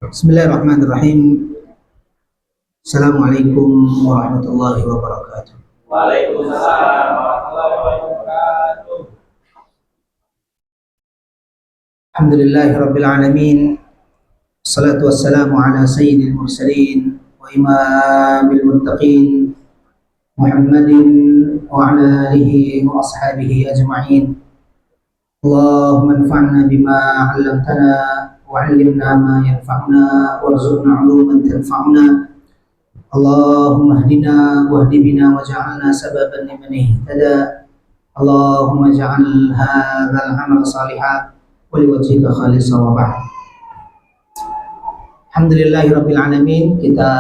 Bismillahirrahmanirrahim. Assalamualaikum warahmatullahi wabarakatuh. Waalaikumsalam warahmatullahi wabarakatuh. Alhamdulillahi rabbil alamin. Assalatu wassalamu ala sayyidil mursalin wa imamil muttaqin Muhammadin wa ala alihi wa ashabihi ajma'in. Allahumma anfa'na bima 'allamtana wa 'allimna ma yanfa'una warzuqna 'uluman tanfa'una. Allahumma hdina wahdi bina waj'alna sababan liman ihtada. Allahumma ja'al hadzal 'amal shalihan wa liwajhika khalisan wa ba'd. Alhamdulillahirabbil alamin. Kita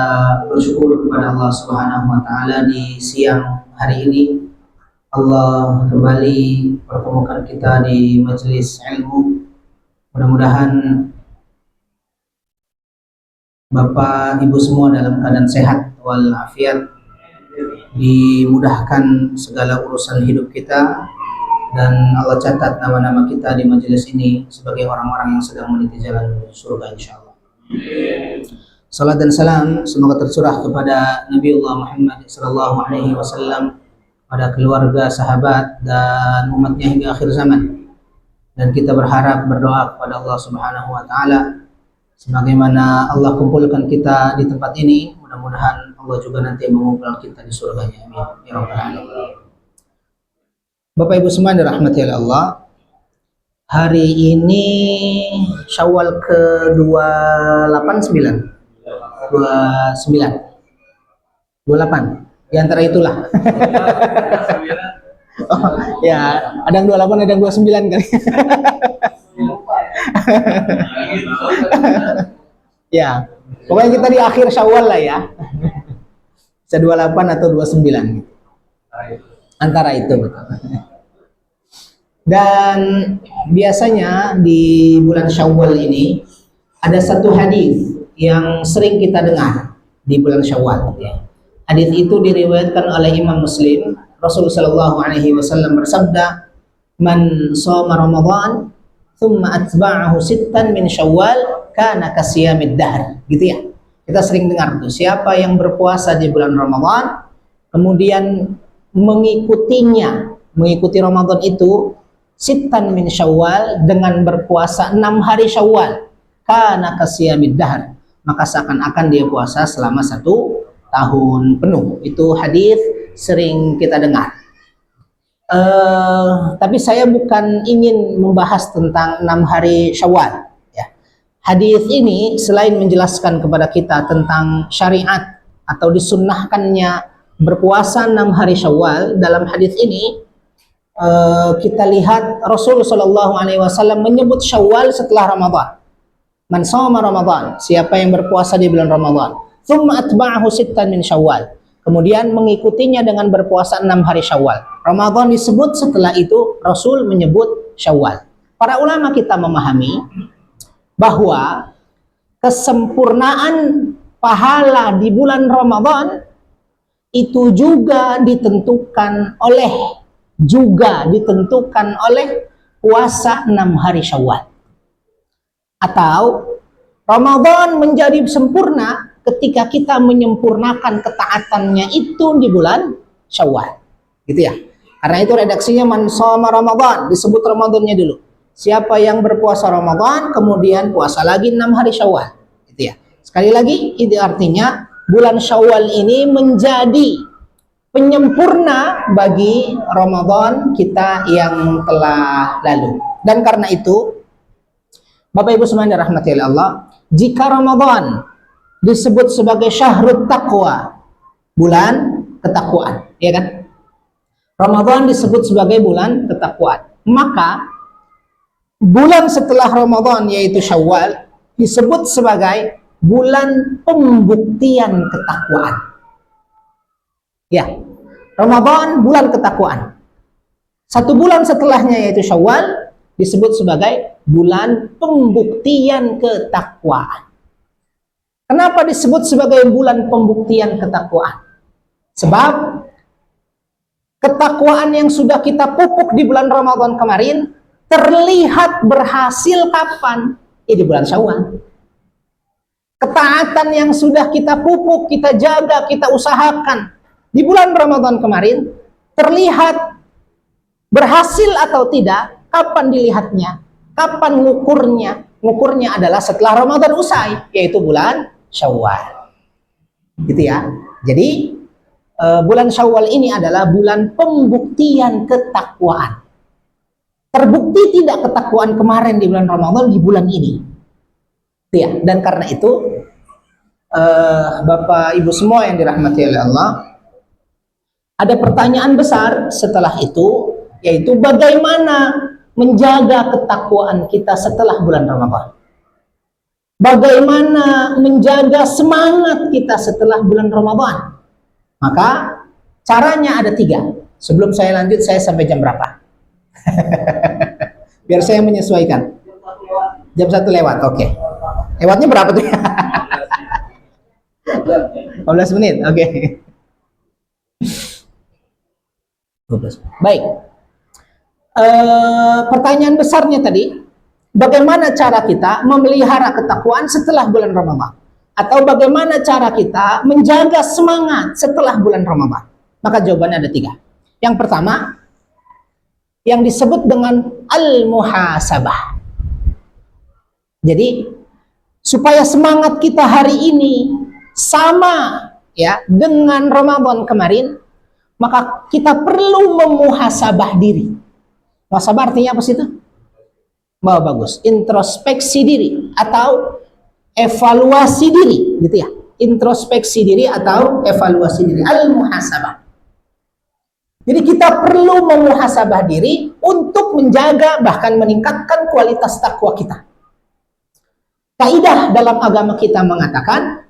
bersyukur kepada Allah Subhanahu wa taala di siang hari ini. Allah kembali pertemukan kita di majelis ilmu. Mudah-mudahan Bapak Ibu semua dalam keadaan sehat walafiat, dimudahkan segala urusan hidup kita, dan Allah catat nama-nama kita di majelis ini sebagai orang-orang yang sedang meniti jalan menuju surga insyaallah. Salat dan salam semoga tercurah kepada Nabiullah Muhammad sallallahu alaihi wasallam, pada keluarga, sahabat dan umatnya hingga akhir zaman. Dan kita berharap berdoa kepada Allah Subhanahu wa taala sebagaimana Allah kumpulkan kita di tempat ini, mudah-mudahan Allah juga nanti mengumpulkan kita di surganya. Amin ya rabbal alamin. Bapak Ibu semua dirahmati oleh Allah, hari ini Syawal ke-289 28 di antara itulah. Oh, ya, ada yang 28, ada yang 29 kali. Ya, pokoknya kita di akhir Syawal lah ya. Bisa 28 atau 29. Antara itu betul. Dan biasanya di bulan Syawal ini ada satu hadis yang sering kita dengar di bulan Syawal ya. Hadis itu diriwayatkan oleh Imam Muslim. Rasulullah sallallahu alaihi wasallam bersabda, "Man shoma Ramadan tsumma atba'ahu sittan min Syawal kana kasiyamid dahr." Gitu ya. Kita sering dengar tuh, siapa yang berpuasa di bulan Ramadan kemudian mengikuti Ramadan itu sittan min Syawal, dengan berpuasa 6 hari Syawal, kana kasiyamid dahr, maka seakan-akan dia puasa selama 1 tahun penuh. Itu hadis sering kita dengar. Tapi saya bukan ingin membahas tentang 6 hari Syawal ya. Hadis ini selain menjelaskan kepada kita tentang syariat atau disunnahkannya berpuasa 6 hari Syawal, dalam hadis ini kita lihat Rasul sallallahu alaihi wasallam menyebut Syawal setelah Ramadan. Man shoma Ramadan, siapa yang berpuasa di bulan Ramadan, tsumma atba'ahu sittan min Syawal, kemudian mengikutinya dengan berpuasa 6 hari Syawal. Ramadan disebut, setelah itu Rasul menyebut Syawal. Para ulama kita memahami bahwa kesempurnaan pahala di bulan Ramadan itu juga ditentukan oleh puasa 6 hari Syawal. Atau Ramadan menjadi sempurna ketika kita menyempurnakan ketaatannya itu di bulan Syawal. Gitu ya. Karena itu redaksinya man shoma Ramadan, disebut Ramadannya dulu. Siapa yang berpuasa Ramadan kemudian puasa lagi 6 hari Syawal. Gitu ya. Sekali lagi, itu artinya bulan Syawal ini menjadi penyempurna bagi Ramadan kita yang telah lalu. Dan karena itu Bapak Ibu semuanya dirahmati oleh Allah, jika Ramadan disebut sebagai syahrut taqwa, bulan ketakwaan, ya kan? Ramadan disebut sebagai bulan ketakwaan, maka bulan setelah Ramadan yaitu Syawal disebut sebagai bulan pembuktian ketakwaan. Ya, Ramadan bulan ketakwaan. 1 bulan setelahnya yaitu Syawal disebut sebagai bulan pembuktian ketakwaan. Kenapa disebut sebagai bulan pembuktian ketakwaan? Sebab ketakwaan yang sudah kita pupuk di bulan Ramadan kemarin terlihat berhasil kapan? Di bulan Syawal. ketaatan yang sudah kita pupuk, kita jaga, kita usahakan di bulan Ramadan kemarin terlihat berhasil atau tidak. Kapan dilihatnya? Kapan ngukurnya? Ngukurnya adalah setelah Ramadan usai, yaitu bulan Syawal. Gitu ya. Jadi bulan Syawal ini adalah bulan pembuktian ketakwaan. Terbukti tidak ketakwaan kemarin di bulan Ramadan di bulan ini. Ya, dan karena itu Bapak Ibu semua yang dirahmati oleh Allah, ada pertanyaan besar setelah itu, yaitu bagaimana menjaga ketakwaan kita setelah bulan Ramadan. Bagaimana menjaga semangat kita setelah bulan Ramadan. Maka caranya ada 3. Sebelum saya lanjut, saya sampai jam berapa? Biar saya menyesuaikan. Jam 1 lewat, oke. Lewatnya berapa tuh? 15 menit, oke. 12. Baik. Pertanyaan besarnya tadi, bagaimana cara kita memelihara ketakwaan setelah bulan Ramadan? Atau bagaimana cara kita menjaga semangat setelah bulan Ramadan? Maka jawabannya ada 3. Yang pertama, yang disebut dengan al-muhasabah. Jadi, supaya semangat kita hari ini sama ya dengan Ramadan kemarin, maka kita perlu memuhasabah diri. Muhasabah artinya apa sih itu? Bagus. Introspeksi diri atau evaluasi diri, gitu ya. Introspeksi diri atau evaluasi diri. Al-muhasabah. Jadi kita perlu memuhasabah diri untuk menjaga bahkan meningkatkan kualitas takwa kita. Kaidah dalam agama kita mengatakan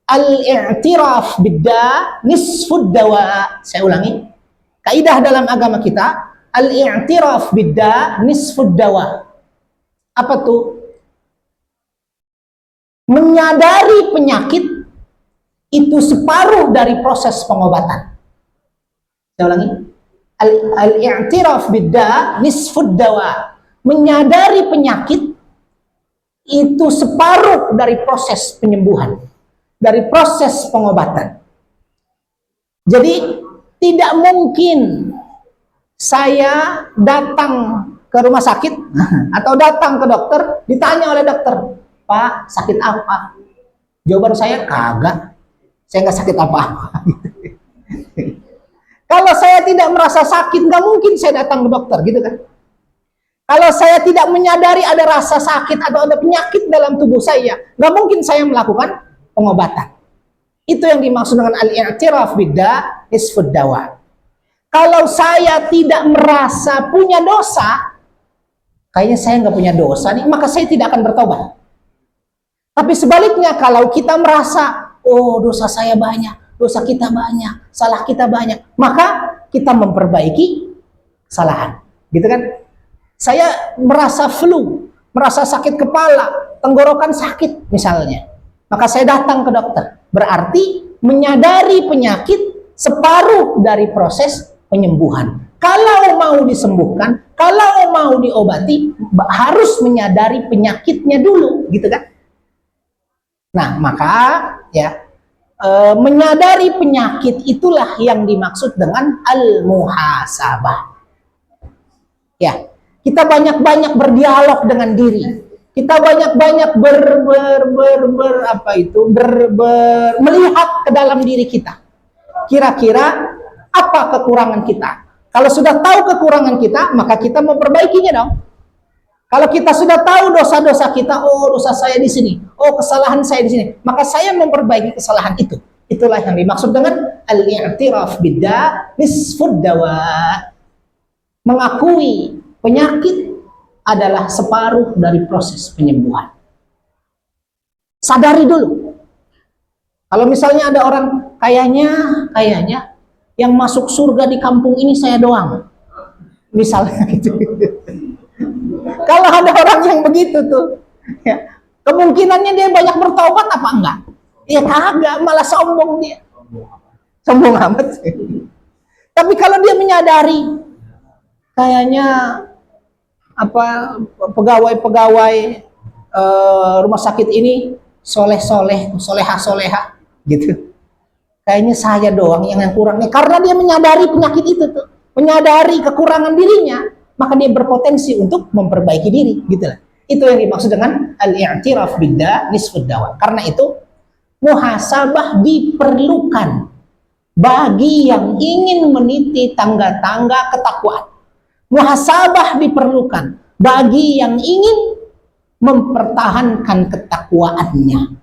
al-i'tiraf bidda nisfud dawa. Saya ulangi. Kaidah dalam agama kita al-i'tiraf bidda nisfud dawa. Apa tuh? Menyadari penyakit itu separuh dari proses pengobatan. Saya ulangi. Al-i'tiraf bidda nisfud dawa. Menyadari penyakit itu separuh dari proses penyembuhan, dari proses pengobatan. Jadi tidak mungkin saya datang ke rumah sakit atau datang ke dokter, ditanya oleh dokter, Pak, sakit apa? Jawaban saya, kagak, saya nggak sakit apa-apa. Kalau saya tidak merasa sakit, nggak mungkin saya datang ke dokter, gitu kan? Kalau saya tidak menyadari ada rasa sakit atau ada penyakit dalam tubuh saya, nggak mungkin saya melakukan pengobatan. Itu yang dimaksud dengan al-i'tiraf bidda nisfud dawa. Kalau saya tidak merasa punya dosa, kayaknya saya nggak punya dosa nih, maka saya tidak akan bertobat. Tapi sebaliknya, kalau kita merasa, oh dosa saya banyak, dosa kita banyak, salah kita banyak, maka kita memperbaiki kesalahan, gitu kan? Saya merasa flu, merasa sakit kepala, tenggorokan sakit misalnya, maka saya datang ke dokter. Berarti menyadari penyakit separuh dari proses penyembuhan. Kalau mau disembuhkan, kalau mau diobati, harus menyadari penyakitnya dulu, gitu kan? Nah, maka ya menyadari penyakit itulah yang dimaksud dengan al-muhasabah. Ya, kita banyak-banyak berdialog dengan diri. Kita banyak-banyak melihat ke dalam diri kita. Kira-kira apa kekurangan kita? Kalau sudah tahu kekurangan kita, maka kita memperbaikinya dong. Kalau kita sudah tahu dosa-dosa kita, oh dosa saya di sini, oh kesalahan saya di sini, maka saya memperbaiki kesalahan itu. Itulah yang dimaksud dengan al-i'tiraf bidda nisfud dawa. Mengakui penyakit adalah separuh dari proses penyembuhan. Sadari dulu. Kalau misalnya ada orang kayaknya yang masuk surga di kampung ini saya doang. Misalnya gitu. Kalau ada orang yang begitu tuh, ya, kemungkinannya dia banyak bertobat apa enggak? Ya kagak, malah sombong dia. Sombong amat. Tapi kalau dia menyadari kayaknya pegawai-pegawai rumah sakit ini soleh-soleh, soleha-soleha gitu. Kayaknya saya doang yang kurangnya, karena dia menyadari penyakit itu tuh, menyadari kekurangan dirinya, maka dia berpotensi untuk memperbaiki diri, gitu lah. Itu yang dimaksud dengan al-i'tiraf bidda nisfud dawa. Karena itu muhasabah diperlukan bagi yang ingin meniti tangga-tangga ketakwaan. Muhasabah diperlukan bagi yang ingin mempertahankan ketakwaannya.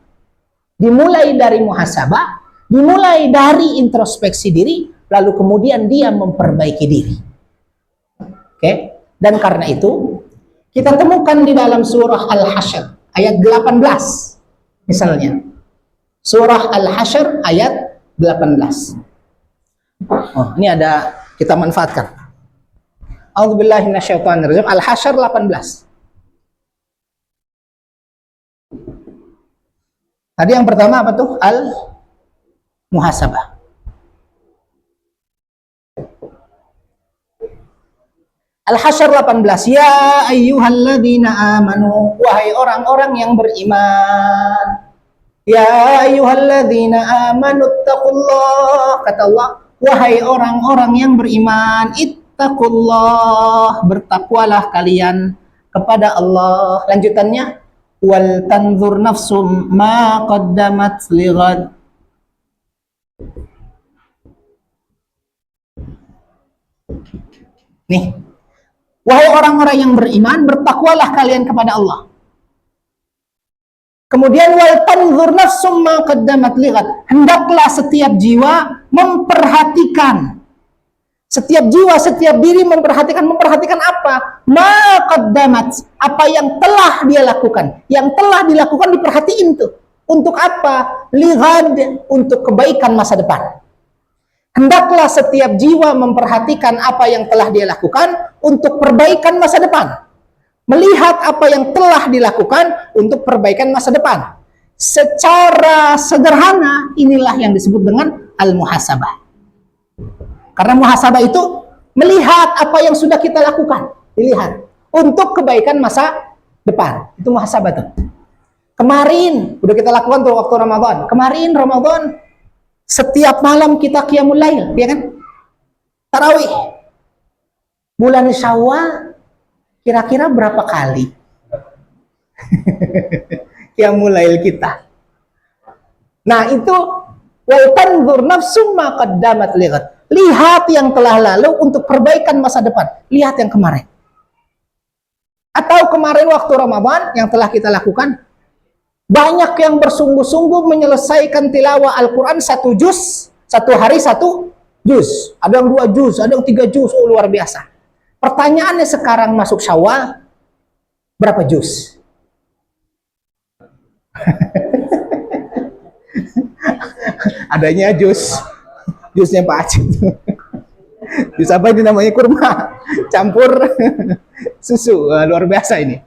Dimulai dari muhasabah, dimulai dari introspeksi diri, lalu kemudian dia memperbaiki diri. Oke? Dan karena itu, kita temukan di dalam surah Al-Hasyr ayat 18 misalnya. Surah Al-Hasyr ayat 18. Oh, ini ada, kita manfaatkan. A'udzubillahi minasyaitonirrajim. Al-Hasyr 18. Tadi yang pertama apa tuh? Al-muhasabah. Al-Hasyr 18. Ya ayyuhalladzina amanu, wahai orang-orang yang beriman. Ya ayyuhalladzina amanu ittaqullah, kata Allah, wahai orang-orang yang beriman, ittaqullah, bertakwalah kalian kepada Allah. Lanjutannya, wal tanzur nafsum ma qaddamat lighad. Nih, wahai orang-orang yang beriman, bertakwalah kalian kepada Allah. Kemudian wal tanzur nafsum ma qaddamat lighad, hendaklah setiap jiwa memperhatikan, setiap jiwa, setiap diri memperhatikan apa? Ma qaddamat, apa yang telah dia lakukan. Yang telah dilakukan diperhatiin tuh. Untuk apa? Lighad, untuk kebaikan masa depan. Hendaklah setiap jiwa memperhatikan apa yang telah dia lakukan untuk perbaikan masa depan. Melihat apa yang telah dilakukan untuk perbaikan masa depan. Secara sederhana, inilah yang disebut dengan al-muhasabah. Karena muhasabah itu melihat apa yang sudah kita lakukan, dilihat untuk kebaikan masa depan. Itu muhasabah tuh. Kemarin udah kita lakukan tuh waktu Ramadan. Kemarin Ramadan setiap malam kita qiyamul lail, ya kan? Tarawih. Bulan Syawal kira-kira berapa kali qiyamul lail kita? Nah, itu wal tanzur nafsum ma qaddamat lighad. Lihat yang telah lalu untuk perbaikan masa depan. Lihat yang kemarin. Atau kemarin waktu Ramadan yang telah kita lakukan, banyak yang bersungguh-sungguh menyelesaikan tilawah Al-Quran 1 juz, 1 hari 1 juz. Ada yang 2 juz, ada yang 3 juz. Oh, luar biasa. Pertanyaannya sekarang masuk Syawal, berapa juz? Adanya juz. Jusnya Pak Aceh. Jus apa itu namanya? Kurma. Campur susu. Luar biasa ini.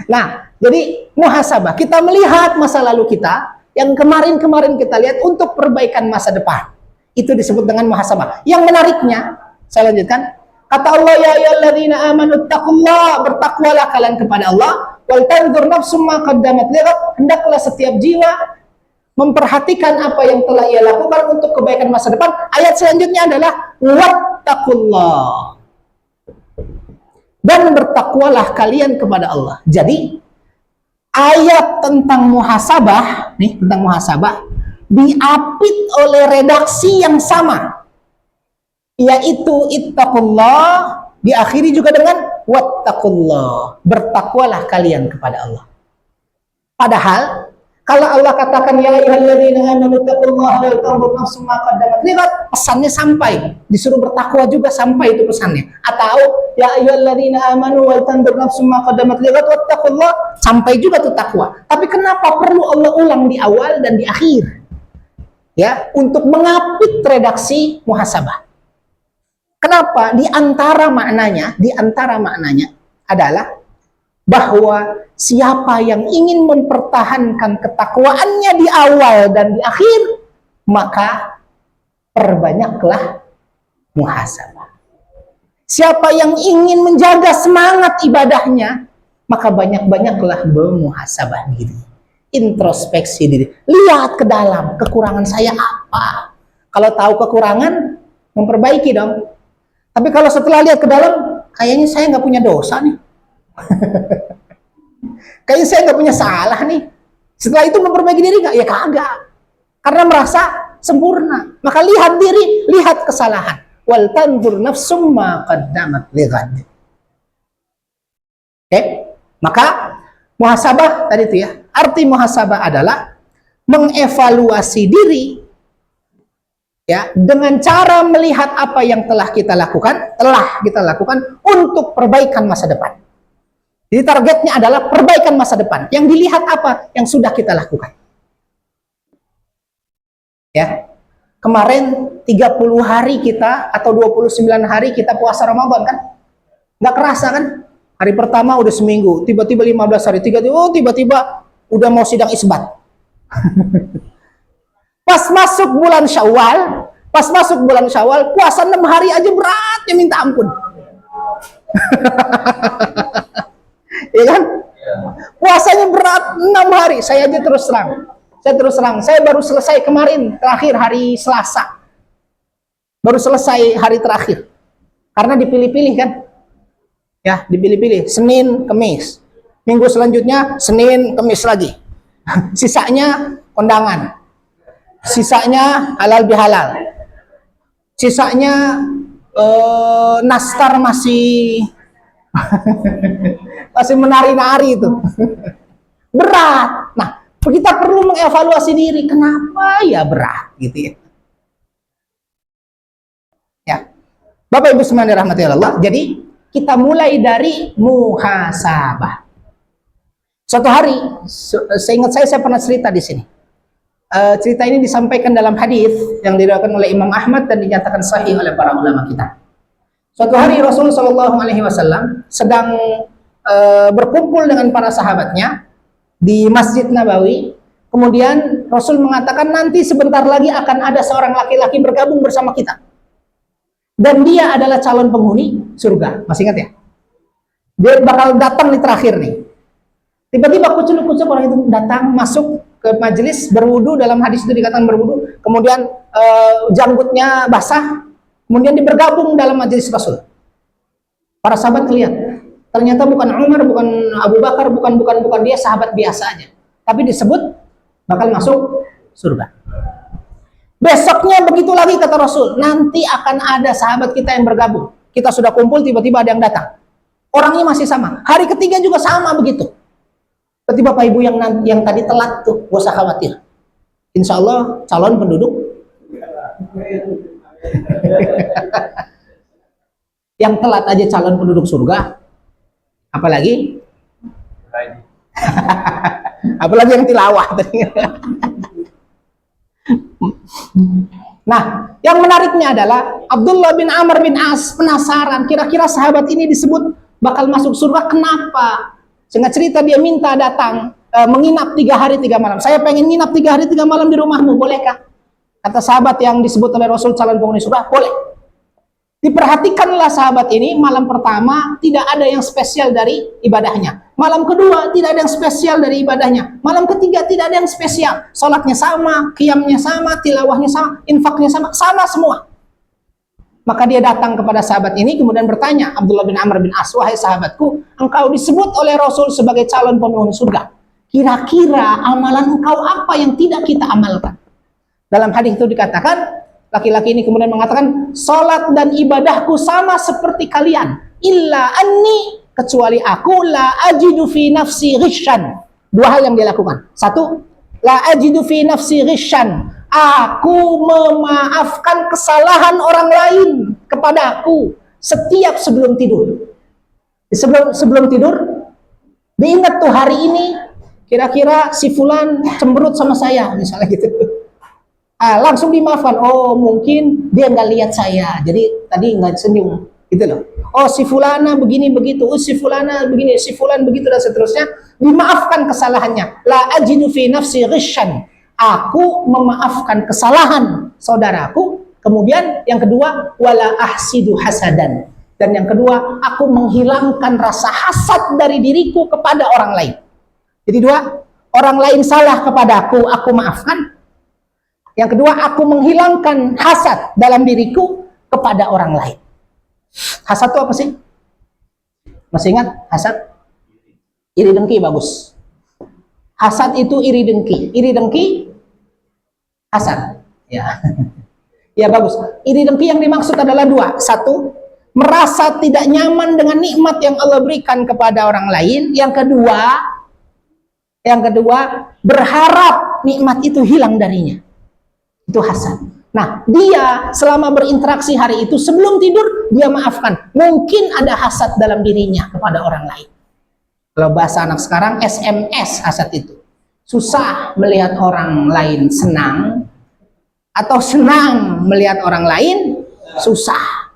Nah, jadi muhasabah. Kita melihat masa lalu kita, yang kemarin-kemarin kita lihat untuk perbaikan masa depan. Itu disebut dengan muhasabah. Yang menariknya, saya lanjutkan. Kata Allah, ya ayyuhalladzina amanu taqullah, bertakwalah kalian kepada Allah, wal tanzur nafsum ma qaddamat lighad, hendaklah setiap jiwa memperhatikan apa yang telah ia lakukan untuk kebaikan masa depan. Ayat selanjutnya adalah wattaqullah, dan bertakwalah kalian kepada Allah. Jadi ayat tentang muhasabah nih, tentang muhasabah diapit oleh redaksi yang sama, yaitu ittaqullah, diakhiri juga dengan wattaqullah, bertakwalah kalian kepada Allah. Padahal kalau Allah katakan ya ayyuhalladzina amanu taqullaha wal tanzur nafsum ma qaddamat lighad, pesannya sampai, disuruh bertakwa juga sampai itu pesannya. Atau ya ayyuhalladzina amanu wal tanzur nafsum ma qaddamat lighad wattaqullah, sampai juga tuh takwa. Tapi kenapa perlu Allah ulang di awal dan di akhir? Ya, untuk mengapit redaksi muhasabah. Kenapa? Di antara maknanya adalah bahwa siapa yang ingin mempertahankan ketakwaannya di awal dan di akhir, maka perbanyaklah muhasabah. Siapa yang ingin menjaga semangat ibadahnya, maka banyak-banyaklah bermuhasabah diri. introspeksi diri. Lihat ke dalam, kekurangan saya apa. Kalau tahu kekurangan, memperbaiki dong. Tapi kalau setelah lihat ke dalam, kayaknya saya nggak punya dosa nih. Kayaknya saya nggak punya salah nih. Setelah itu memperbaiki diri nggak? Ya kagak. Karena merasa sempurna. Maka lihat diri, lihat kesalahan. Wal tanzur nafsum ma qaddamat lighad. Oke? Maka muhasabah tadi itu ya. Arti muhasabah adalah mengevaluasi diri ya dengan cara melihat apa yang telah kita lakukan untuk perbaikan masa depan. Jadi targetnya adalah perbaikan masa depan. Yang dilihat apa yang sudah kita lakukan. Ya. Kemarin 30 hari kita atau 29 hari kita puasa Ramadan kan? Nggak kerasa kan? Hari pertama udah seminggu, tiba-tiba 15 hari, tiba-tiba udah mau sidang isbat. Pas masuk bulan Syawal, puasa 6 hari aja beratnya minta ampun. Iya kan? Puasanya berat 6 hari. Saya aja terus terang. Saya baru selesai kemarin, terakhir hari Selasa. Baru selesai hari terakhir. Karena dipilih-pilih kan? Ya, dipilih-pilih. Senin, Kemis. Minggu selanjutnya, Senin, Kemis lagi. Sisanya kondangan. Sisanya halal bihalal. Sisanya nastar masih masih menari-nari itu. Berat. Nah, kita perlu mengevaluasi diri. Kenapa ya berat gitu ya. Ya. Bapak Ibu sekalian dirahmati Allah. Jadi kita mulai dari muhasabah. Suatu hari, seingat saya pernah cerita di sini. Cerita ini disampaikan dalam hadis yang diriwayatkan oleh Imam Ahmad dan dinyatakan sahih oleh para ulama kita. Suatu hari Rasulullah SAW sedang berkumpul dengan para sahabatnya di Masjid Nabawi. Kemudian Rasul mengatakan nanti sebentar lagi akan ada seorang laki-laki bergabung bersama kita. Dan dia adalah calon penghuni surga. Masih ingat ya? Dia bakal datang di terakhir nih. Tiba-tiba kucuk-kucuk orang itu datang masuk ke majelis berwudu, dalam hadis itu dikatakan berwudu, kemudian janggutnya basah, kemudian dia bergabung dalam majelis Rasul. Para sahabat melihat, ternyata bukan Umar, bukan Abu Bakar, bukan dia, sahabat biasa aja. Tapi disebut bakal masuk surga. Besoknya begitu lagi kata Rasul, nanti akan ada sahabat kita yang bergabung. Kita sudah kumpul, tiba-tiba ada yang datang. Orangnya masih sama. Hari ketiga juga sama begitu. Berarti Bapak Ibu yang tadi telat tuh, gak usah khawatir. Insya Allah calon penduduk yang telat aja calon penduduk surga. Apalagi? Apalagi yang tilawah tadi. Nah, yang menariknya adalah Abdullah bin Amr bin As penasaran, kira-kira sahabat ini disebut bakal masuk surga kenapa? Sehingga cerita dia minta datang menginap 3 hari 3 malam. Saya pengen nginap 3 hari 3 malam di rumahmu, bolehkah? Kata sahabat yang disebut oleh Rasul calon penghuni surga, boleh. Diperhatikanlah sahabat ini, malam pertama tidak ada yang spesial dari ibadahnya. Malam kedua tidak ada yang spesial dari ibadahnya. Malam ketiga tidak ada yang spesial. Salatnya sama, qiyamnya sama, tilawahnya sama, infaknya sama, sama semua. Maka dia datang kepada sahabat ini kemudian bertanya, Abdullah bin Amr bin As, wahai sahabatku, engkau disebut oleh Rasul sebagai calon penghuni surga. Kira-kira amalan engkau apa yang tidak kita amalkan? Dalam hadis itu dikatakan, laki-laki ini kemudian mengatakan, salat dan ibadahku sama seperti kalian, illa anni, kecuali aku la ajidu fi nafsi ghishan. 2 hal yang dia lakukan. 1, la ajidu fi nafsi ghishan. Aku memaafkan kesalahan orang lain kepada aku setiap sebelum tidur. Sebelum tidur, diingat tuh hari ini kira-kira si fulan cemberut sama saya, misalnya gitu. Langsung dimaafkan. Oh, mungkin dia nggak lihat saya, jadi tadi nggak senyum, gitu loh. Oh, si fulana begini begitu, si fulana begini, si fulan begitu dan seterusnya. Dimaafkan kesalahannya. La ajidu fi nafsi ghishan. Aku memaafkan kesalahan saudaraku. Kemudian yang kedua, wala ahsidu hasadan. Dan yang kedua, aku menghilangkan rasa hasad dari diriku kepada orang lain. Jadi 2, orang lain salah kepadaku, aku maafkan. Yang kedua, aku menghilangkan hasad dalam diriku kepada orang lain. Hasad itu apa sih? Masih ingat hasad? Iri dengki, bagus. Hasad itu iri dengki. Iri dengki, hasad. Ya, ya bagus. Iri dengki yang dimaksud adalah dua. Satu, merasa tidak nyaman dengan nikmat yang Allah berikan kepada orang lain. Yang kedua, berharap nikmat itu hilang darinya. Itu hasad. Nah, dia selama berinteraksi hari itu sebelum tidur dia maafkan. Mungkin ada hasad dalam dirinya kepada orang lain. Kalau bahasa anak sekarang SMS hasad itu. Susah melihat orang lain senang atau senang melihat orang lain susah.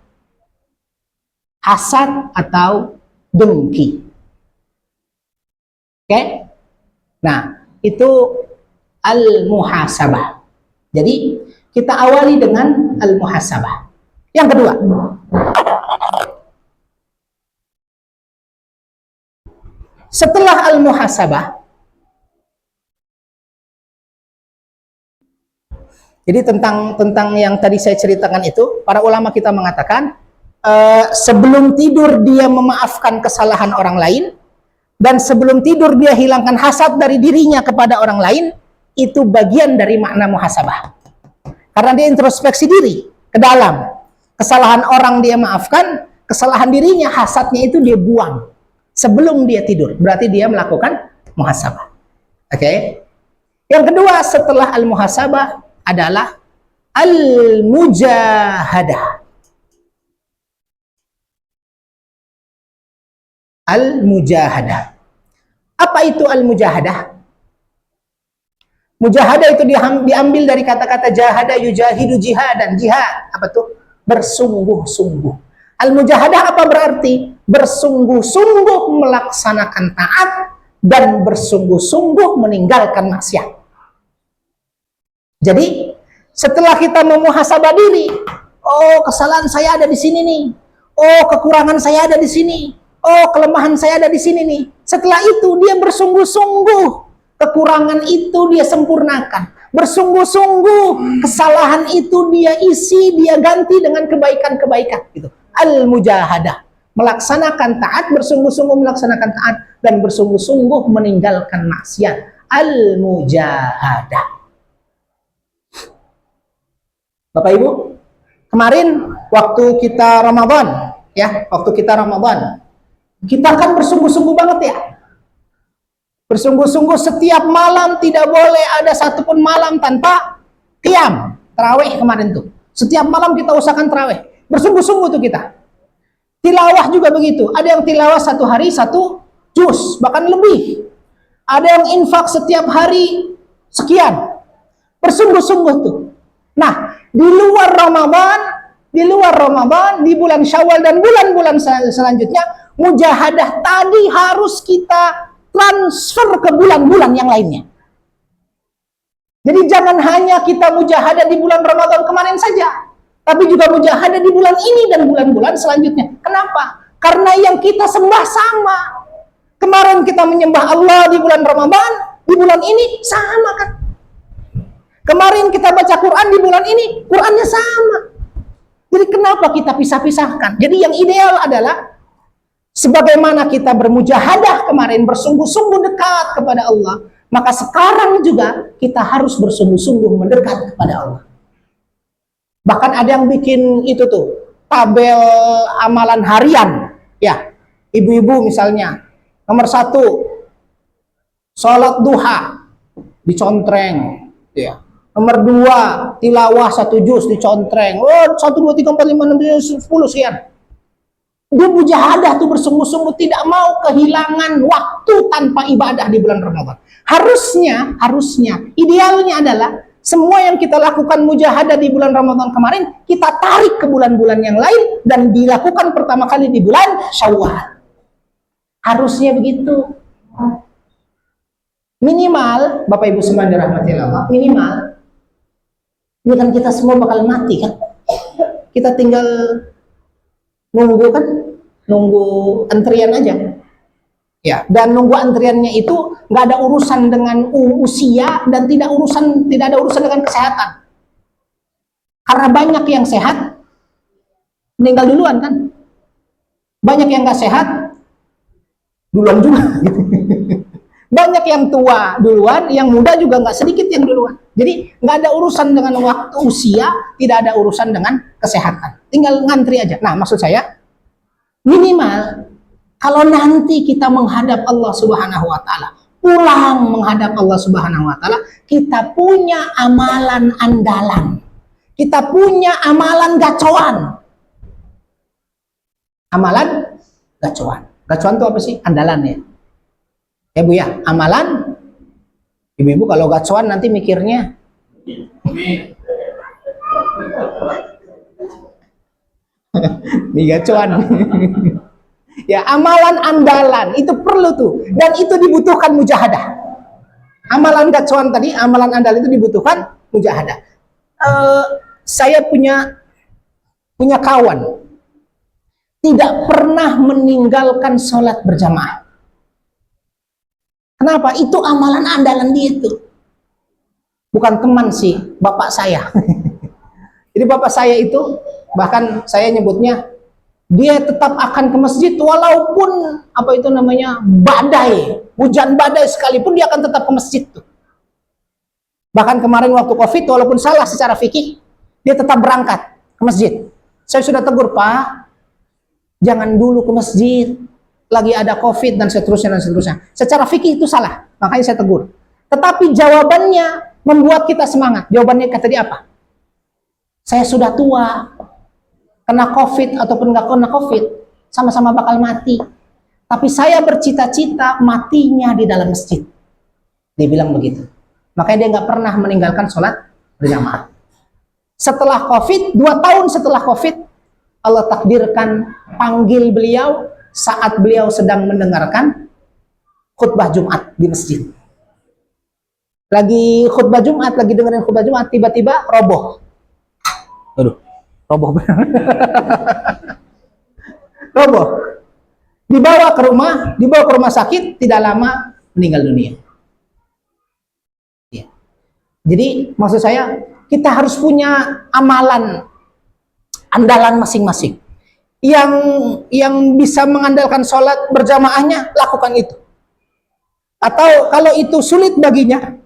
Hasad atau dengki. Oke? Nah, itu al-muhasabah. Jadi kita awali dengan al-muhasabah. Yang kedua, setelah al-muhasabah, jadi tentang yang tadi saya ceritakan itu, para ulama kita mengatakan sebelum tidur dia memaafkan kesalahan orang lain, dan sebelum tidur dia hilangkan hasad dari dirinya kepada orang lain. Itu bagian dari makna muhasabah. Karena dia introspeksi diri ke dalam. Kesalahan orang dia maafkan, kesalahan dirinya, hasadnya itu dia buang sebelum dia tidur. Berarti dia melakukan muhasabah. Oke? Yang kedua setelah al-muhasabah adalah al-mujahadah. Al-mujahadah. Apa itu al-mujahadah? Mujahadah itu diambil dari kata-kata jahada yujahidu jihadan. Jihad, apa tuh? Bersungguh-sungguh. Al-mujahadah apa berarti? Bersungguh-sungguh melaksanakan taat dan bersungguh-sungguh meninggalkan maksiat. Jadi, setelah kita memuhasabah diri, oh kesalahan saya ada di sini nih. Oh kekurangan saya ada di sini. Oh kelemahan saya ada di sini nih. Setelah itu dia bersungguh-sungguh. Kekurangan itu dia sempurnakan. Bersungguh-sungguh kesalahan itu dia isi, dia ganti dengan kebaikan-kebaikan. Gitu. Al-mujahadah. Melaksanakan taat, bersungguh-sungguh melaksanakan taat. Dan bersungguh-sungguh meninggalkan maksiat. Al-mujahadah. Bapak Ibu, kemarin waktu kita Ramadan, kita kan bersungguh-sungguh banget ya. Bersungguh-sungguh setiap malam tidak boleh ada satupun malam tanpa qiyam. Tarawih kemarin tuh. Setiap malam kita usahakan tarawih. Bersungguh-sungguh tuh kita. Tilawah juga begitu. Ada yang tilawah satu hari satu juz, bahkan lebih. Ada yang infak setiap hari sekian. Bersungguh-sungguh tuh. Nah, di luar Ramadan, di bulan Syawal dan bulan-bulan selanjutnya, mujahadah tadi harus kita transfer ke bulan-bulan yang lainnya. Jadi jangan hanya kita mujahadah di bulan Ramadan kemarin saja, tapi juga mujahadah di bulan ini dan bulan-bulan selanjutnya. Kenapa? Karena yang kita sembah sama. Kemarin kita menyembah Allah di bulan Ramadan, di bulan ini sama kan? Kemarin kita baca Quran di bulan ini, Qurannya sama. Jadi kenapa kita pisah-pisahkan? Jadi yang ideal adalah sebagaimana kita bermujahadah kemarin, bersungguh-sungguh dekat kepada Allah, maka sekarang juga kita harus bersungguh-sungguh mendekat kepada Allah. Bahkan ada yang bikin itu tuh, tabel amalan harian. Ya, ibu-ibu misalnya, nomor 1, sholat duha, dicontreng. Ya. Nomor 2, tilawah 1 juz, dicontreng. Oh, 1, 2, 3, 4, 5, 6, 7, 10, sekian. Dia mujahadah tuh bersungguh-sungguh tidak mau kehilangan waktu tanpa ibadah di bulan Ramadan. Harusnya, idealnya adalah semua yang kita lakukan mujahadah di bulan Ramadan kemarin, kita tarik ke bulan-bulan yang lain dan dilakukan pertama kali di bulan Syawal. Harusnya begitu. Minimal, Bapak Ibu semua dirahmati Allah, minimal, ini kan kita semua bakal mati kan. Kita tinggal nunggu kan, nunggu antrian aja. Ya, dan nunggu antriannya itu nggak ada urusan dengan usia dan tidak ada urusan dengan kesehatan. Karena banyak yang sehat meninggal duluan kan, banyak yang nggak sehat duluan juga. Banyak yang tua duluan, yang muda juga nggak sedikit yang duluan. Jadi nggak ada urusan dengan waktu usia, tidak ada urusan dengan kesehatan. Tinggal ngantri aja. Nah, maksud saya minimal kalau nanti kita menghadap Allah Subhanahu wa taala, pulang menghadap Allah Subhanahu wa taala, kita punya amalan andalan. Kita punya amalan gacoan. Amalan gacoan. Gacoan itu apa sih? Andalan ya. Ya Bu ya, amalan. Ibu-ibu kalau gacoan nanti mikirnya mie gacoan. Ya, amalan andalan itu perlu tuh, dan itu dibutuhkan mujahadah. Amalan gacoan tadi, amalan andalan itu dibutuhkan mujahadah. Saya punya kawan tidak pernah meninggalkan sholat berjamaah. Kenapa? Itu amalan andalan dia itu. Bukan teman sih, bapak saya. Jadi bapak saya itu, bahkan saya nyebutnya, dia tetap akan ke masjid walaupun apa itu namanya badai, hujan badai sekalipun dia akan tetap ke masjid tuh. Bahkan kemarin waktu Covid, walaupun salah secara fikih, dia tetap berangkat ke masjid. Saya sudah tegur, Pak, jangan dulu ke masjid, lagi ada Covid dan seterusnya dan seterusnya. Secara fikih itu salah, makanya saya tegur. Tetapi jawabannya membuat kita semangat. Jawabannya kata dia apa? Saya sudah tua, kena Covid ataupun nggak kena Covid, sama-sama bakal mati. Tapi saya bercita-cita matinya di dalam masjid. Dia bilang begitu. Makanya dia nggak pernah meninggalkan sholat berjamaah. Setelah Covid, 2 tahun setelah Covid, Allah takdirkan panggil beliau saat beliau sedang mendengarkan khutbah Jumat di masjid. Lagi khutbah Jumat, lagi dengerin khutbah Jumat, tiba-tiba roboh. Aduh, roboh benar. Roboh. Dibawa ke rumah sakit, tidak lama meninggal dunia. Ya. Jadi maksud saya, kita harus punya amalan andalan masing-masing. Yang bisa mengandalkan sholat berjamaahnya, lakukan itu. Atau kalau itu sulit baginya,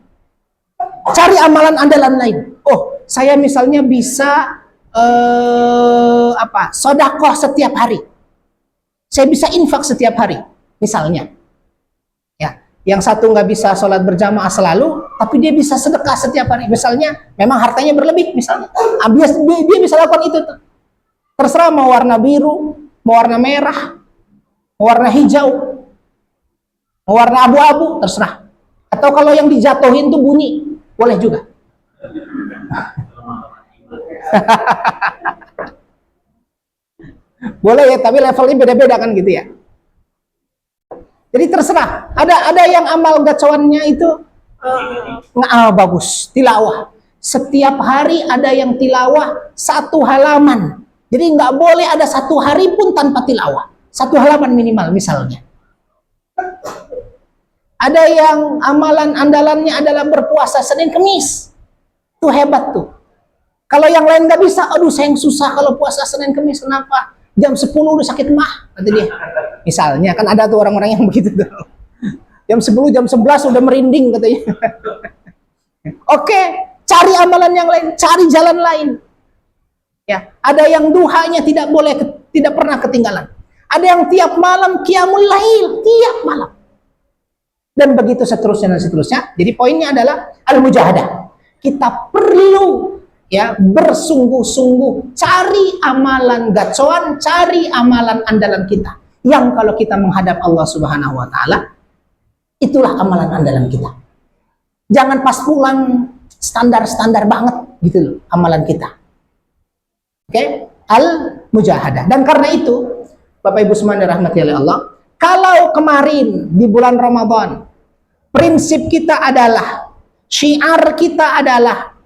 cari amalan andalan lain. Oh, saya misalnya bisa sodakoh setiap hari. Saya bisa infak setiap hari, misalnya. Ya, yang satu nggak bisa sholat berjamaah selalu, tapi dia bisa sedekah setiap hari. Misalnya, memang hartanya berlebih, misalnya. Dia bisa lakukan itu tuh. Terserah mau warna biru, mau warna merah, mau warna hijau, mau warna abu-abu, terserah. Atau kalau yang dijatuhin tuh bunyi, boleh juga. Boleh ya, tapi levelnya beda-beda kan gitu ya. Jadi terserah. Ada yang amal gacoannya itu bagus, tilawah. Setiap hari ada yang tilawah 1 halaman. Jadi nggak boleh ada 1 hari pun tanpa tilawah. 1 halaman minimal misalnya. Ada yang amalan andalannya adalah berpuasa Senin Kemis. Tuh hebat tuh. Kalau yang lain nggak bisa, aduh sayang susah kalau puasa Senin Kemis, kenapa? Jam 10 udah sakit mah, kata dia. Misalnya, kan ada tuh orang-orang yang begitu tuh. Jam 10, jam 11 udah merinding katanya. Oke, cari amalan yang lain, cari jalan lain. Ya, ada yang duhanya tidak pernah ketinggalan. Ada yang tiap malam qiyamul lail, tiap malam. Dan begitu seterusnya dan seterusnya. Jadi poinnya adalah al-mujahadah. Kita perlu ya bersungguh-sungguh cari amalan gacoan, cari amalan andalan kita. Yang kalau kita menghadap Allah Subhanahu wa taala, itulah amalan andalan kita. Jangan pas pulang standar-standar banget gitu loh amalan kita. Oke? Al-mujahadah. Dan karena itu, Bapak Ibu semua dirahmati oleh Allah, kalau kemarin di bulan Ramadan prinsip kita adalah, syiar kita adalah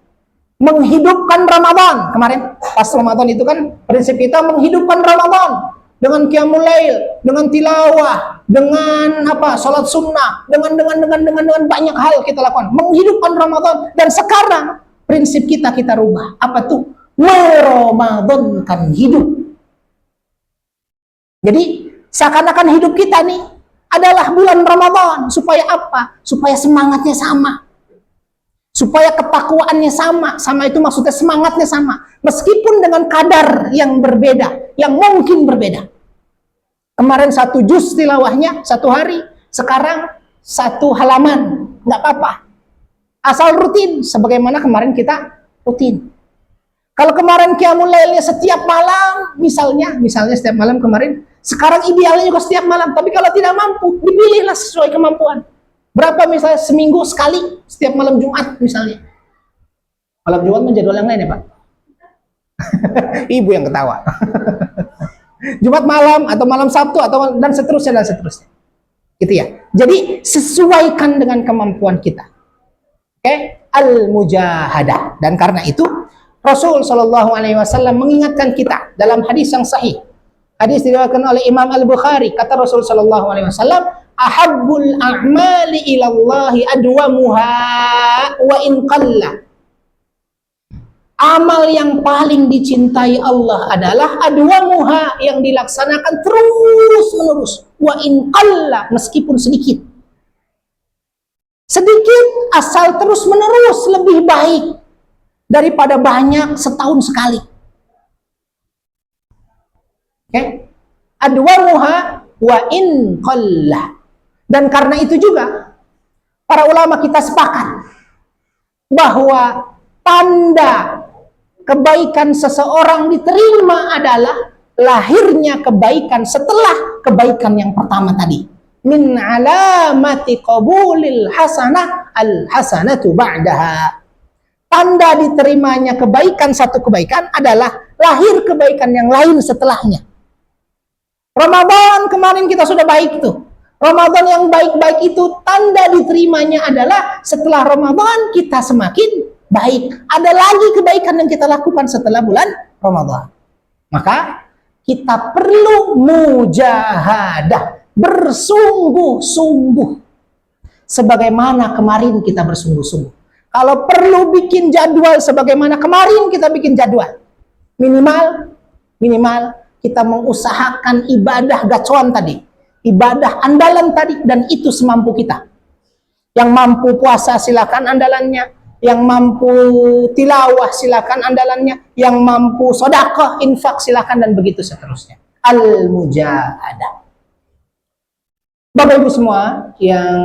menghidupkan Ramadan. Kemarin pas Ramadan itu kan prinsip kita menghidupkan Ramadan, dengan qiyamul lail, dengan tilawah, dengan apa? Salat sunnah, dengan banyak hal kita lakukan, menghidupkan Ramadan. Dan sekarang prinsip kita rubah. Apa tuh? Meramadankan hidup. Jadi seakan-akan hidup kita nih adalah bulan Ramadan. Supaya apa? Supaya semangatnya sama. Supaya ketakwaannya sama. Sama itu maksudnya semangatnya sama. Meskipun dengan kadar yang berbeda, yang mungkin berbeda. Kemarin 1 juz tilawahnya 1 hari, sekarang 1 halaman, nggak apa-apa. Asal rutin, sebagaimana kemarin kita rutin. Kalau kemarin qiyamul lailnya setiap malam, misalnya setiap malam kemarin, sekarang idealnya juga setiap malam. Tapi kalau tidak mampu, dipilihlah sesuai kemampuan. Berapa misalnya seminggu sekali, setiap malam Jumat misalnya. Malam Jumat menjadwal yang lain ya Pak? Ibu yang ketawa. Jumat malam atau malam Sabtu atau dan seterusnya. Gitu ya. Jadi sesuaikan dengan kemampuan kita. Oke, al-mujahadah. Dan karena itu Rasul Shallallahu Alaihi Wasallam mengingatkan kita dalam hadis yang sahih. Hadis diriwayatkan oleh Imam Al-Bukhari. Kata Rasul Shallallahu Alaihi Wasallam, ahabbul a'mali ilallahi adwamuha wa in qalla. Amal yang paling dicintai Allah adalah adwamuha, yang dilaksanakan terus menerus, wa in qalla, meskipun sedikit. Sedikit asal terus menerus lebih baik daripada banyak setahun sekali. Oke? Adwamuha wa in qalla. Dan karena itu juga para ulama kita sepakat bahwa tanda kebaikan seseorang diterima adalah lahirnya kebaikan setelah kebaikan yang pertama tadi. Min alamati qabulil hasanah al hasanatu ba'daha. Tanda diterimanya kebaikan, satu kebaikan adalah lahir kebaikan yang lain setelahnya. Ramadan kemarin kita sudah baik tuh. Ramadan yang baik-baik itu tanda diterimanya adalah setelah Ramadan kita semakin baik. Ada lagi kebaikan yang kita lakukan setelah bulan Ramadan. Maka kita perlu mujahadah, bersungguh-sungguh. Sebagaimana kemarin kita bersungguh-sungguh. Kalau perlu bikin jadwal sebagaimana kemarin kita bikin jadwal. Minimal kita mengusahakan ibadah gacuan tadi. Ibadah andalan tadi, dan itu semampu kita. Yang mampu puasa silakan andalannya, yang mampu tilawah silakan andalannya, yang mampu sedekah, infak silakan, dan begitu seterusnya. Al-mujahadah. Bapak Ibu semua yang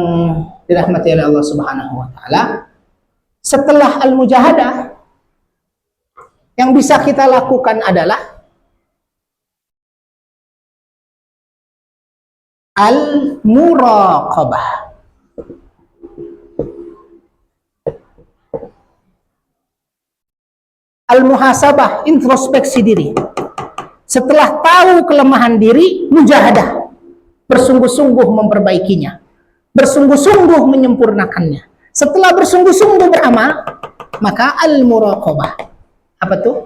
dirahmati oleh Allah Subhanahu wa taala, setelah al-mujahadah yang bisa kita lakukan adalah al-muraqabah. Al-muhasabah, introspeksi diri. Setelah tahu kelemahan diri, mujahadah. Bersungguh-sungguh memperbaikinya. Bersungguh-sungguh menyempurnakannya. Setelah bersungguh-sungguh beramal, maka al-muraqabah. Apa tuh?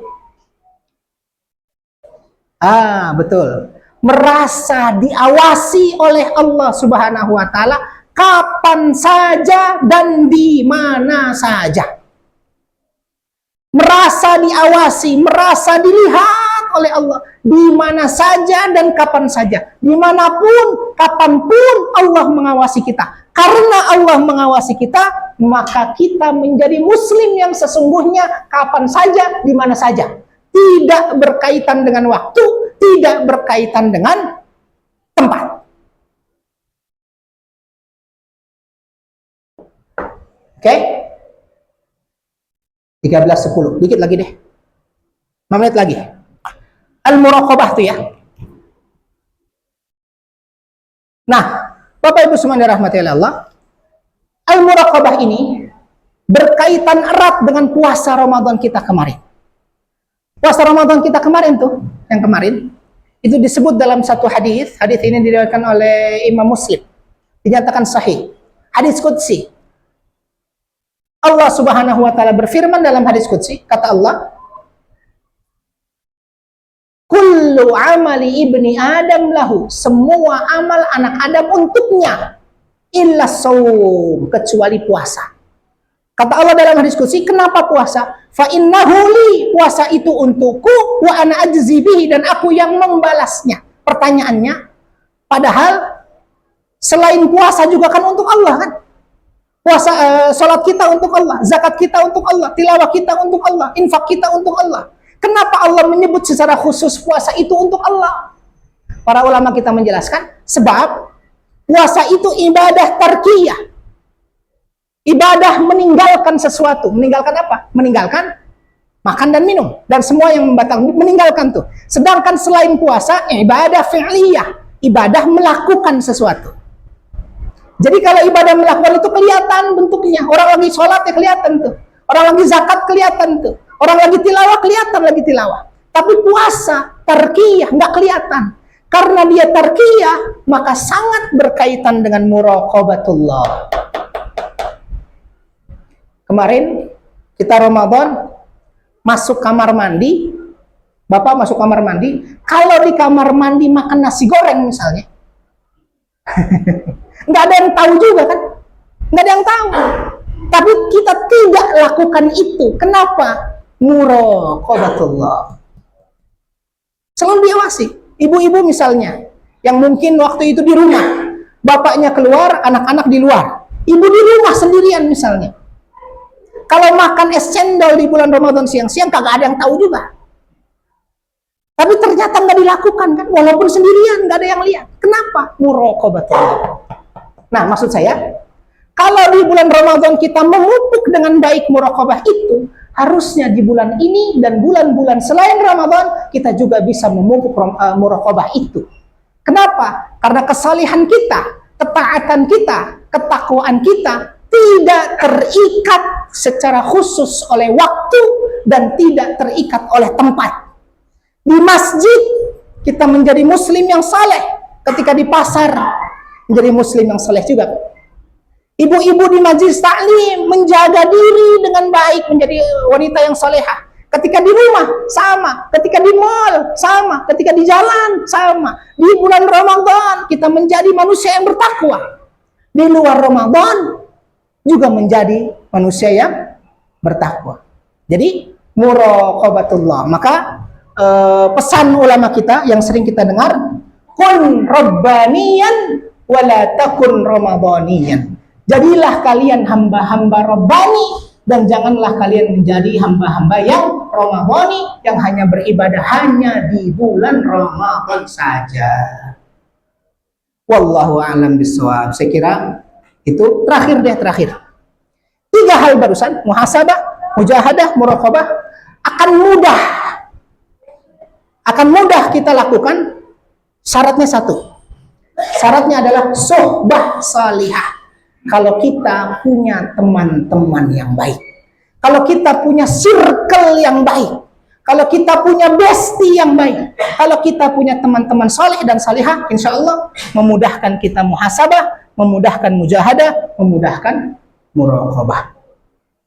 Betul. Merasa diawasi oleh Allah Subhanahu wa taala kapan saja dan di mana saja. Merasa diawasi, merasa dilihat oleh Allah di mana saja dan kapan saja. Dimanapun, kapanpun Allah mengawasi kita. Karena Allah mengawasi kita, maka kita menjadi muslim yang sesungguhnya kapan saja, di mana saja. Tidak berkaitan dengan waktu, tidak berkaitan dengan tempat. Oke? 13:10. Dikit lagi deh. 5 menit lagi. Al-muraqabah tuh ya. Nah, Bapak Ibu semua yang dirahmati oleh Allah, al-muraqabah ini berkaitan erat dengan puasa Ramadan kita kemarin. Puasa Ramadan kita kemarin tuh, yang kemarin, itu disebut dalam satu hadis. Hadis ini diriwayatkan oleh Imam Muslim. Dinyatakan sahih. Hadis qudsi. Allah Subhanahu wa taala berfirman dalam hadis qudsi, kata Allah, kullu kullu amali ibni Adam lahu, semua amal anak Adam untuknya, illa shaum, kecuali puasa. Kata Allah dalam hadis qudsi, kenapa puasa? Fa innahu li, puasa itu untukku, wa ana ajzi bihi, dan aku yang membalasnya. Pertanyaannya, padahal selain puasa juga kan untuk Allah kan? Puasa, salat kita untuk Allah, zakat kita untuk Allah, tilawah kita untuk Allah, infak kita untuk Allah. Kenapa Allah menyebut secara khusus puasa itu untuk Allah? Para ulama kita menjelaskan, sebab puasa itu ibadah tarkiyah. Ibadah meninggalkan sesuatu. Meninggalkan apa? Meninggalkan makan dan minum. Dan semua yang membatalkan, meninggalkan tuh. Sedangkan selain puasa, ibadah fi'liyah. Ibadah melakukan sesuatu. Jadi kalau ibadah melakukan itu kelihatan bentuknya. Orang lagi sholat ya kelihatan tuh. Orang lagi zakat kelihatan tuh. Orang lagi tilawah kelihatan lagi tilawah. Tapi puasa, tarkiyah, nggak kelihatan. Karena dia tarkiyah, maka sangat berkaitan dengan muraqabatullah. Kemarin kita Ramadan masuk kamar mandi, Bapak masuk kamar mandi, kalau di kamar mandi makan nasi goreng misalnya, nggak ada yang tahu juga kan? Nggak ada yang tahu. Tapi kita tidak lakukan itu. Kenapa? Muraqabatullah. Selalu diawasi. Ibu-ibu misalnya, yang mungkin waktu itu di rumah, bapaknya keluar, anak-anak di luar. Ibu di rumah sendirian misalnya. Kalau makan es cendol di bulan Ramadan siang-siang, kagak ada yang tahu juga. Tapi ternyata nggak dilakukan kan, walaupun sendirian, nggak ada yang lihat. Kenapa? Muraqabatullah. Nah, maksud saya, kalau di bulan Ramadan kita memupuk dengan baik muraqabah itu, harusnya di bulan ini dan bulan-bulan selain Ramadan kita juga bisa memupuk muraqabah itu. Kenapa? Karena kesalihan kita, ketaatan kita, ketakwaan kita tidak terikat secara khusus oleh waktu dan tidak terikat oleh tempat. Di masjid kita menjadi muslim yang saleh, ketika di pasar menjadi muslim yang saleh juga. Ibu-ibu di majelis taklim menjaga diri dengan baik, menjadi wanita yang salehah. Ketika di rumah sama, ketika di mall sama, ketika di jalan sama. Di bulan Ramadan kita menjadi manusia yang bertakwa. Di luar Ramadan juga menjadi manusia yang bertakwa. Jadi muraqabatullah. Maka pesan ulama kita yang sering kita dengar, kun rabbaniyan wala takun ramadhaniyan. Jadilah kalian hamba-hamba Rabbani dan janganlah kalian menjadi hamba-hamba yang Ramadhani, yang hanya beribadah hanya di bulan Ramadan saja. Wallahu a'lam bishawab. Saya kira itu terakhir. 3 hal barusan, muhasabah, mujahadah, muraqabah akan mudah kita lakukan. Syaratnya 1. Syaratnya adalah sohbah salihah. Kalau kita punya teman-teman yang baik, kalau kita punya circle yang baik, kalau kita punya bestie yang baik, kalau kita punya teman-teman saleh dan salihah, insya Allah memudahkan kita muhasabah, memudahkan mujahadah, memudahkan muraqabah.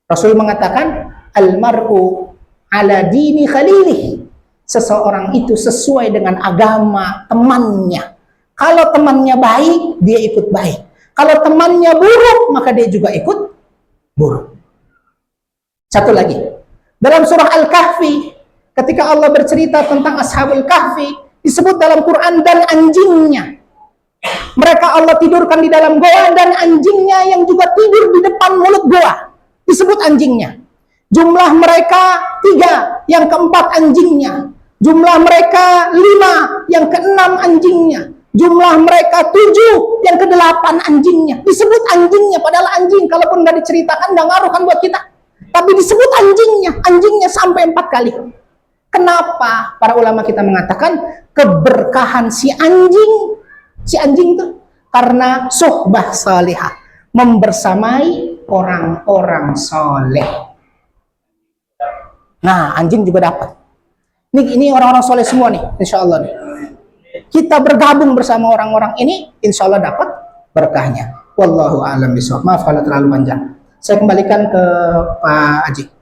Rasul mengatakan, almar'u ala dini khalilih. Seseorang itu sesuai dengan agama temannya. Kalau temannya baik, dia ikut baik. Kalau temannya buruk, maka dia juga ikut buruk. Satu lagi. Dalam surah Al-Kahfi, ketika Allah bercerita tentang Ashabul Kahfi, disebut dalam Quran dan anjingnya. Mereka Allah tidurkan di dalam goa dan anjingnya yang juga tidur di depan mulut goa. Disebut anjingnya. Jumlah mereka 3, yang keempat anjingnya. Jumlah mereka 5, yang keenam anjingnya. Jumlah mereka 7, yang ke-8 anjingnya. Disebut anjingnya, padahal anjing kalaupun nggak diceritakan nggak ngaruh kan buat kita. Tapi disebut anjingnya sampai 4 kali. Kenapa? Para ulama kita mengatakan keberkahan si anjing itu karena suhbah salihah, membersamai orang-orang soleh. Nah, anjing juga dapat. Ini orang-orang soleh semua nih, insya Allah nih. Kita bergabung bersama orang-orang ini, insya Allah dapat berkahnya. Wallahu a'lam bishawab. Maaf kalau terlalu panjang. Saya kembalikan ke Pak Aji.